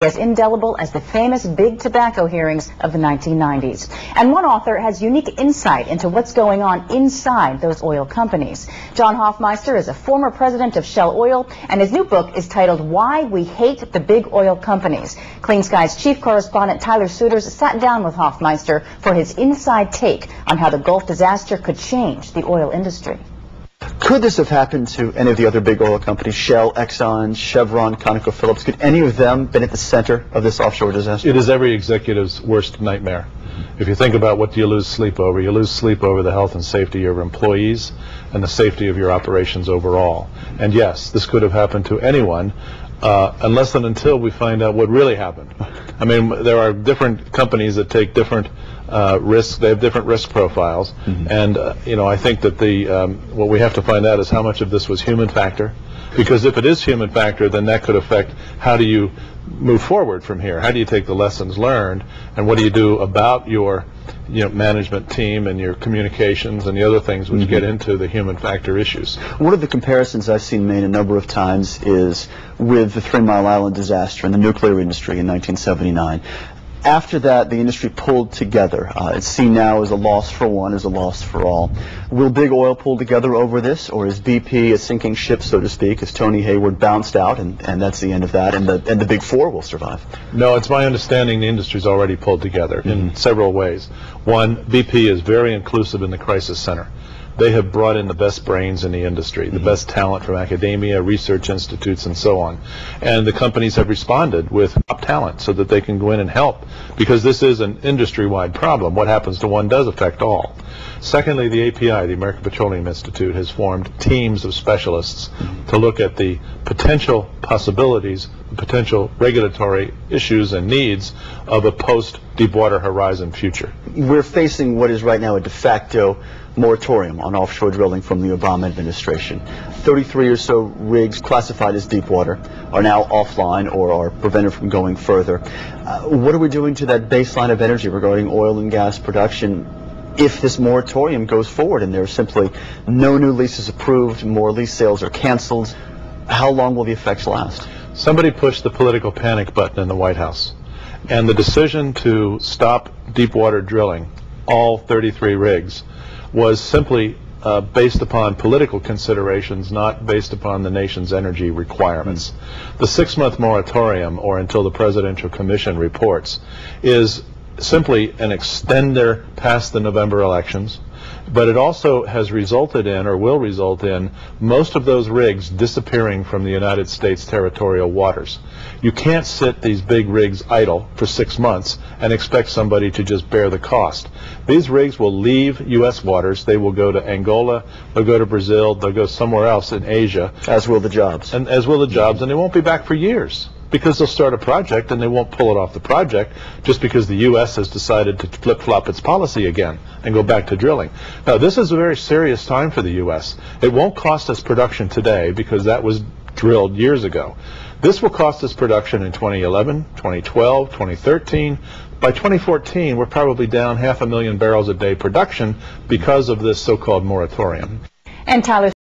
as indelible as the famous big tobacco hearings of the 1990s. And one author has unique insight into what's going on inside those oil companies. John Hofmeister is a former president of Shell Oil, and his new book is titled Why We Hate the Big Oil Companies. Clean Sky's chief correspondent Tyler Suiters sat down with Hofmeister for his inside take on how the Gulf disaster could change the oil industry. Could this have happened to any of the other big oil companies, Shell, Exxon, Chevron, ConocoPhillips? Could any of them been at the center of this offshore disaster? It is every executive's worst nightmare. If you think about what do you lose sleep over, you lose sleep over the health and safety of your employees and the safety of your operations overall. And yes, this could have happened to anyone, unless and until we find out what really happened. I mean, there are different companies that take different risks. They have different risk profiles, and I think that what we have to find out is how much of this was human factor, because if it is human factor, then that could affect how do you move forward from here. How do you take the lessons learned, and what do you do about your management team and your communications and the other things which get into the human factor issues. One of the comparisons I've seen made a number of times is with the 3 Mile Island disaster in the nuclear industry in 1979. After that, the industry pulled together. It's seen now as a loss for one, as a loss for all. Will big oil pull together over this, or is BP a sinking ship, so to speak? Is Tony Hayward bounced out, and that's the end of that, and the big four will survive? No, it's my understanding the industry's already pulled together in several ways. One, BP is very inclusive in the crisis center. They have brought in the best brains in the industry, the best talent from academia, research institutes, and so on. And the companies have responded with top talent so that they can go in and help, because this is an industry-wide problem. What happens to one does affect all. Secondly, the API, the American Petroleum Institute, has formed teams of specialists to look at the potential possibilities, potential regulatory issues and needs of a post-Deepwater Horizon future. We're facing what is right now a de facto moratorium on offshore drilling from the Obama administration. 33 or so rigs classified as deepwater are now offline or are prevented from going further. What are we doing to that baseline of energy regarding oil and gas production if this moratorium goes forward and there are simply no new leases approved, more lease sales are canceled? How long will the effects last? Somebody pushed the political panic button in the White House, and the decision to stop deepwater drilling, all 33 rigs, was simply based upon political considerations, not based upon the nation's energy requirements. The 6-month moratorium, or until the Presidential Commission reports, is simply an extender past the November elections, but it also has resulted in, or will result in, most of those rigs disappearing from the United States territorial waters. You can't sit these big rigs idle for 6 months and expect somebody to just bear the cost. These rigs will leave U.S. waters. They will go to Angola, they'll go to Brazil, they'll go somewhere else in Asia. As will the jobs. And as will the jobs, and they won't be back for years, because they'll start a project and they won't pull it off the project just because the U.S. has decided to flip-flop its policy again and go back to drilling. Now, this is a very serious time for the U.S. It won't cost us production today because that was drilled years ago. This will cost us production in 2011, 2012, 2013. By 2014, we're probably down 500,000 barrels a day production because of this so-called moratorium. And Tyler